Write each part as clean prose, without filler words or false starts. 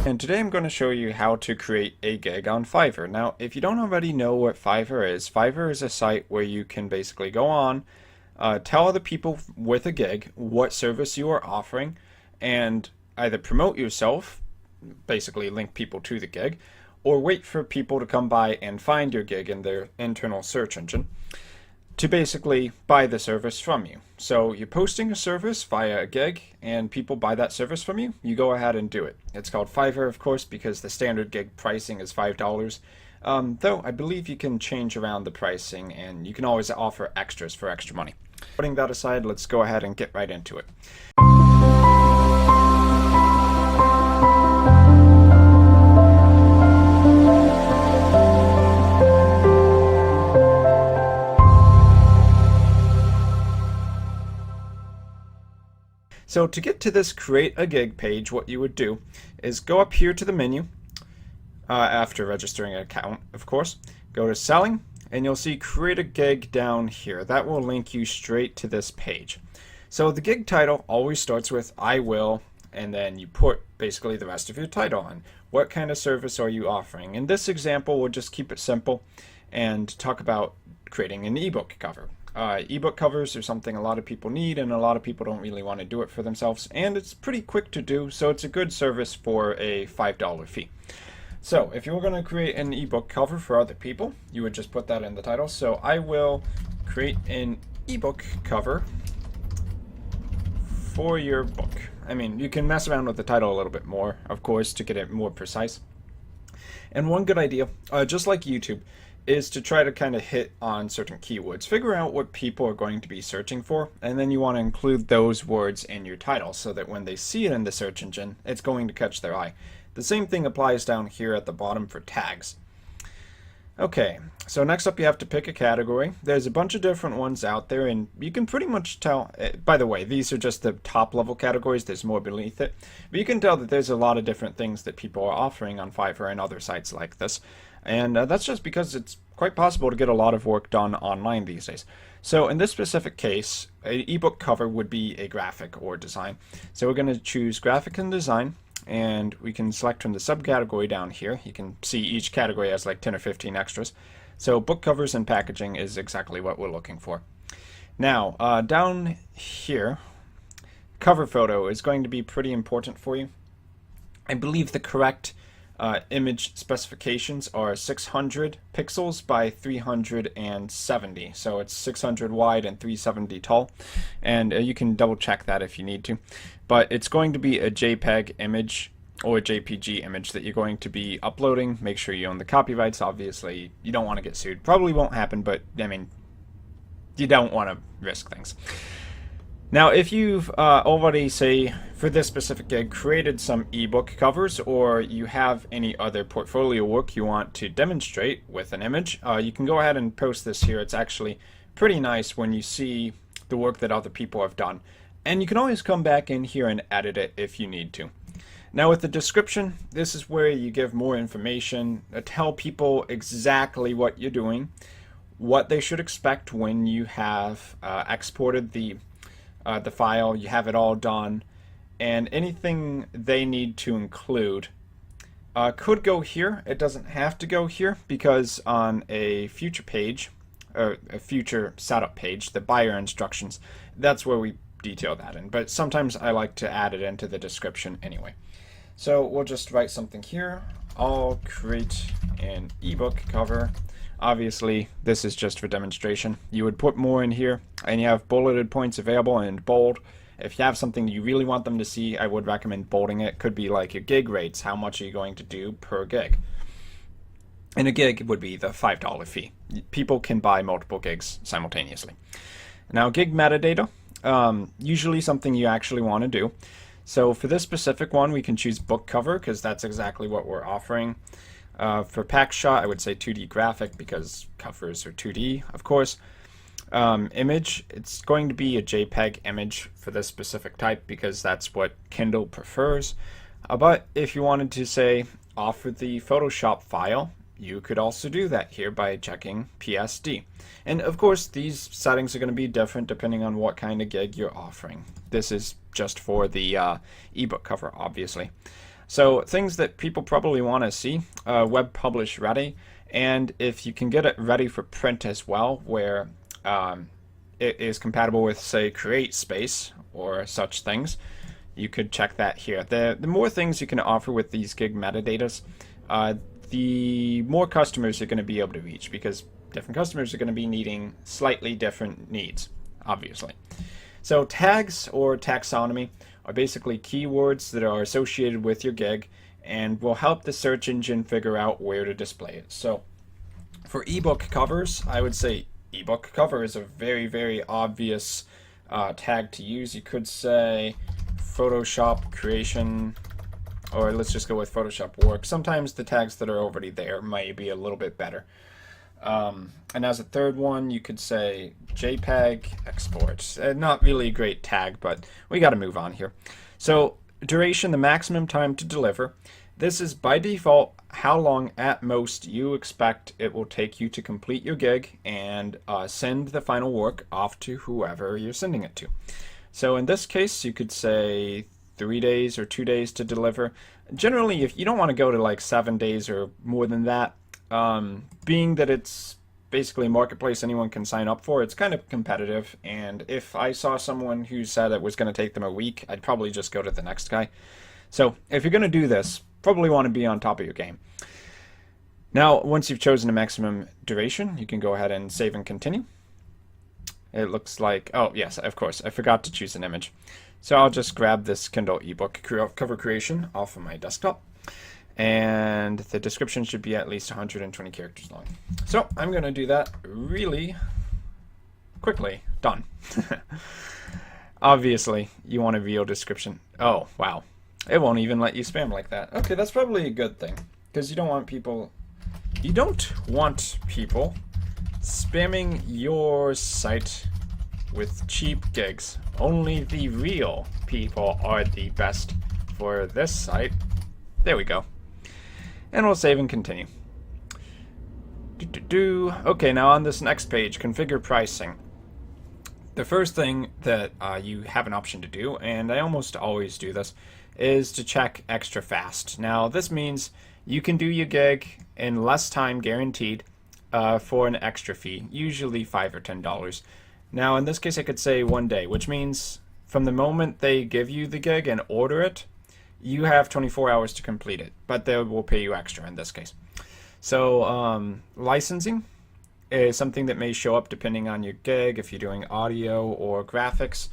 And today I'm going to show you how to create a gig on Fiverr. Now, if you don't already know what Fiverr is a site where you can basically go on, tell other people with a gig what service you are offering, and either promote yourself, basically link people to the gig, or wait for people to come by and find your gig in their internal search engine to basically buy the service from you. So you're posting a service via a gig and people buy that service from you, you go ahead and do it. It's called Fiverr, of course, because the standard gig pricing is $5. Though I believe you can change around the pricing and you can always offer extras for extra money. Putting that aside, let's go ahead and get right into it. So to get to this create a gig page, what you would do is go up here to the menu, after registering an account, of course, go to selling, and you'll see create a gig down here. That will link you straight to this page. So the gig title always starts with I will, and then you put basically the rest of your title on. What kind of service are you offering? In this example, we'll just keep it simple and talk about creating an ebook cover. Ebook covers are something a lot of people need, and a lot of people don't really want to do it for themselves, and it's pretty quick to do, so it's a good service for a $5 fee. So if you were going to create an ebook cover for other people, you would just put that in the title. So I will create an ebook cover for your book. I mean, you can mess around with the title a little bit more, of course, to get it more precise. And one good idea, just like YouTube, is to try to kind of hit on certain keywords. Figure out what people are going to be searching for, and then you want to include those words in your title so that when they see it in the search engine, it's going to catch their eye. The same thing applies down here at the bottom for tags. Okay, so next up you have to pick a category. There's a bunch of different ones out there, and you can pretty much tell, by the way, these are just the top level categories, there's more beneath it, but you can tell that there's a lot of different things that people are offering on Fiverr and other sites like this. And that's just because it's quite possible to get a lot of work done online these days. So in this specific case, an ebook cover would be a graphic or design. So we're going to choose graphic and design, and we can select from the subcategory down here. You can see each category has like 10 or 15 extras. So book covers and packaging is exactly what we're looking for. Now, down here, cover photo is going to be pretty important for you. I believe the correct image specifications are 600 pixels by 370, so it's 600 wide and 370 tall, and you can double check that if you need to, but it's going to be a JPEG image or a JPG image that you're going to be uploading. Make sure you own the copyrights. Obviously you don't want to get sued. Probably won't happen, but I mean, you don't want to risk things. Now, if you've already, say, for this specific gig, created some ebook covers, or you have any other portfolio work you want to demonstrate with an image, you can go ahead and post this here. It's actually pretty nice when you see the work that other people have done. And you can always come back in here and edit it if you need to. Now with the description, this is where you give more information, tell people exactly what you're doing, what they should expect when you have exported the file, you have it all done, and anything they need to include could go here. It doesn't have to go here, because on a future page, or a future setup page, the buyer instructions, that's where we detail that in. But sometimes I like to add it into the description anyway. So we'll just write something here. I'll create an ebook cover. Obviously, this is just for demonstration. You would put more in here, and you have bulleted points available and bold. If you have something you really want them to see, I would recommend bolding it. Could be like your gig rates. How much are you going to do per gig? And a gig would be the $5 fee. People can buy multiple gigs simultaneously. Now, gig metadata, usually something you actually want to do. So for this specific one, we can choose book cover, because that's exactly what we're offering. For pack shot, I would say 2D graphic, because covers are 2D, of course. Image, it's going to be a JPEG image for this specific type, because that's what Kindle prefers. But if you wanted to, say, offer the Photoshop file, you could also do that here by checking PSD. And of course, these settings are going to be different depending on what kind of gig you're offering. This is just for the ebook cover, obviously. So things that people probably want to see, web publish ready, and if you can get it ready for print as well, where it is compatible with, say, create space or such things, you could check that here. The more things you can offer with these gig metadatas, the more customers you're going to be able to reach, because different customers are going to be needing slightly different needs, obviously. So tags or taxonomy are basically keywords that are associated with your gig and will help the search engine figure out where to display it. So for ebook covers, I would say ebook cover is a very, very obvious tag to use. You could say Photoshop creation, or let's just go with Photoshop work. Sometimes the tags that are already there might be a little bit better. And as a third one, you could say JPEG export. Not really a great tag, but we got to move on here. So duration, the maximum time to deliver. This is by default how long at most you expect it will take you to complete your gig and send the final work off to whoever you're sending it to. So in this case, you could say 3 days or 2 days to deliver. Generally, if you don't want to go to like 7 days or more than that, being that it's basically a marketplace anyone can sign up for, it's kind of competitive, and if I saw someone who said it was going to take them a week, I'd probably just go to the next guy. So if you're going to do this, probably want to be on top of your game. Now, once you've chosen a maximum duration, you can go ahead and save and continue. It looks like, oh yes, of course, I forgot to choose an image. So I'll just grab this Kindle ebook cover creation off of my desktop. And the description should be at least 120 characters long. So I'm going to do that really quickly. Done. Obviously, you want a real description. Oh, wow. It won't even let you spam like that. Okay, that's probably a good thing, because you don't want people spamming your site with cheap gigs. Only the real people are the best for this site. There we go. And we'll save and continue. Okay, now on this next page, configure pricing. The first thing that you have an option to do, and I almost always do this, is to check extra fast. Now this means you can do your gig in less time guaranteed for an extra fee, usually $5 or $10. Now in this case I could say 1 day, which means from the moment they give you the gig and order it, you have 24 hours to complete it, but they will pay you extra in this case. So licensing is something that may show up depending on your gig, if you're doing audio or graphics.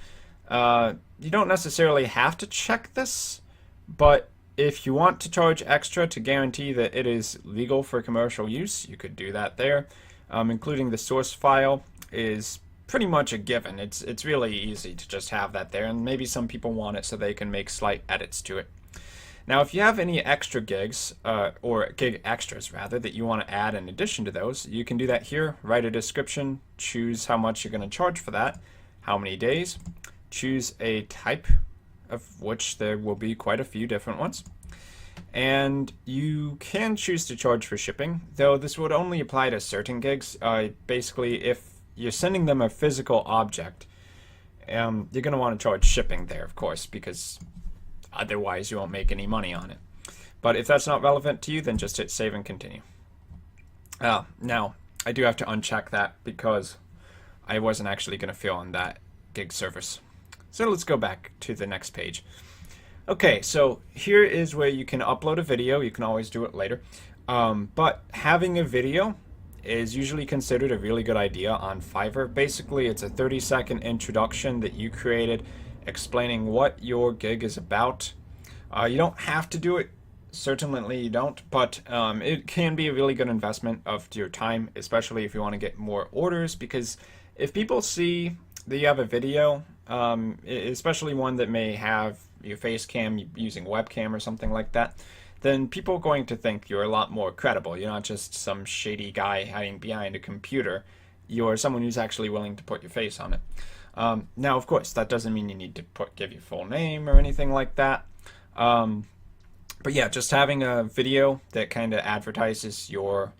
You don't necessarily have to check this, but if you want to charge extra to guarantee that it is legal for commercial use, you could do that there. Including the source file is pretty much a given. It's really easy to just have that there, and maybe some people want it so they can make slight edits to it. Now, if you have any extra gigs, or gig extras rather, that you want to add in addition to those, you can do that here. Write a description, choose how much you're going to charge for that, how many days, choose a type, of which there will be quite a few different ones. And you can choose to charge for shipping, though this would only apply to certain gigs. Basically, if you're sending them a physical object, you're going to want to charge shipping there, of course, because otherwise you won't make any money on it. But if that's not relevant to you, then just hit save and continue. Now, I do have to uncheck that because I wasn't actually going to fill on that gig service. So let's go back to the next page. Okay, so here is where you can upload a video. You can always do it later. But having a video is usually considered a really good idea on Fiverr. Basically, it's a 30-second introduction that you created explaining what your gig is about. You don't have to do it, certainly you don't, but it can be a really good investment of your time, especially if you want to get more orders, because if people see that you have a video, especially one that may have your face cam using webcam or something like that, then people are going to think you're a lot more credible. You're not just some shady guy hiding behind a computer. You're someone who's actually willing to put your face on it. Now, of course, that doesn't mean you need to give your full name or anything like that. But yeah, just having a video that kind of advertises your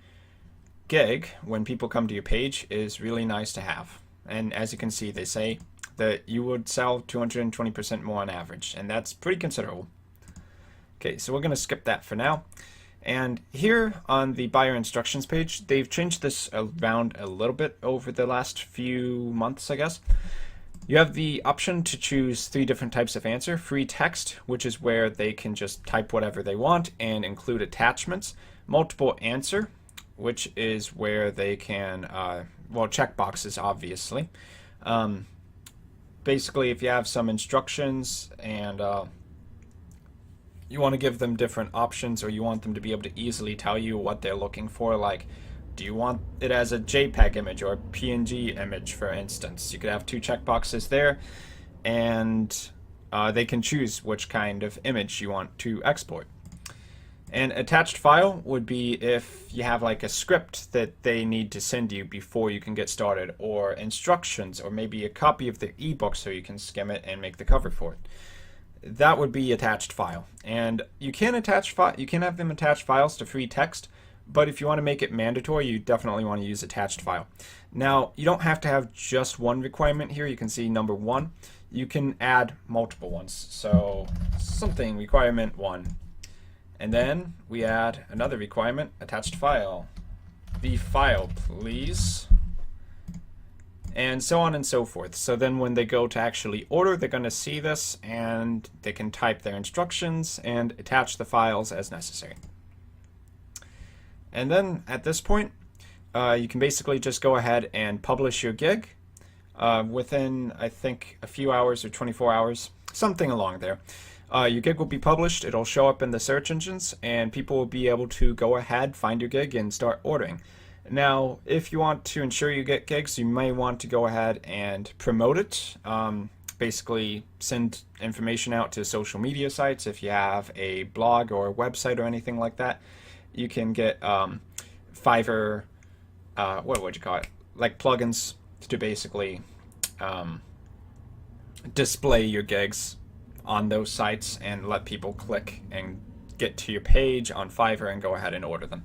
gig when people come to your page is really nice to have. And as you can see, they say that you would sell 220% more on average, and that's pretty considerable. Okay, so we're going to skip that for now. And here on the buyer instructions page, they've changed this around a little bit over the last few months, I guess. You have the option to choose 3 different types of answer. Free text, which is where they can just type whatever they want and include attachments. Multiple answer, which is where they can, well, check boxes, obviously. Basically, if you have some instructions and you want to give them different options, or you want them to be able to easily tell you what they're looking for, like, do you want it as a JPEG image or a PNG image, for instance? You could have 2 checkboxes there, and they can choose which kind of image you want to export. An attached file would be if you have like a script that they need to send you before you can get started, or instructions, or maybe a copy of the ebook so you can skim it and make the cover for it. That would be attached file. And you can have them attach files to free text, but if you want to make it mandatory, you definitely want to use attached file. Now, you don't have to have just one requirement here. You can see number 1. You can add multiple ones. So something requirement 1. And then we add another requirement, attached file. The file, please. And so on and so forth. So then when they go to actually order, they're going to see this, and they can type their instructions and attach the files as necessary. And then at this point, you can basically just go ahead and publish your gig within, I think, a few hours or 24 hours, something along there. Your gig will be published, it'll show up in the search engines, and people will be able to go ahead, find your gig, and start ordering. Now, if you want to ensure you get gigs, you may want to go ahead and promote it. Basically, send information out to social media sites. If you have a blog or a website or anything like that, you can get Fiverr, what would you call it? Like plugins to basically display your gigs on those sites and let people click and get to your page on Fiverr and go ahead and order them.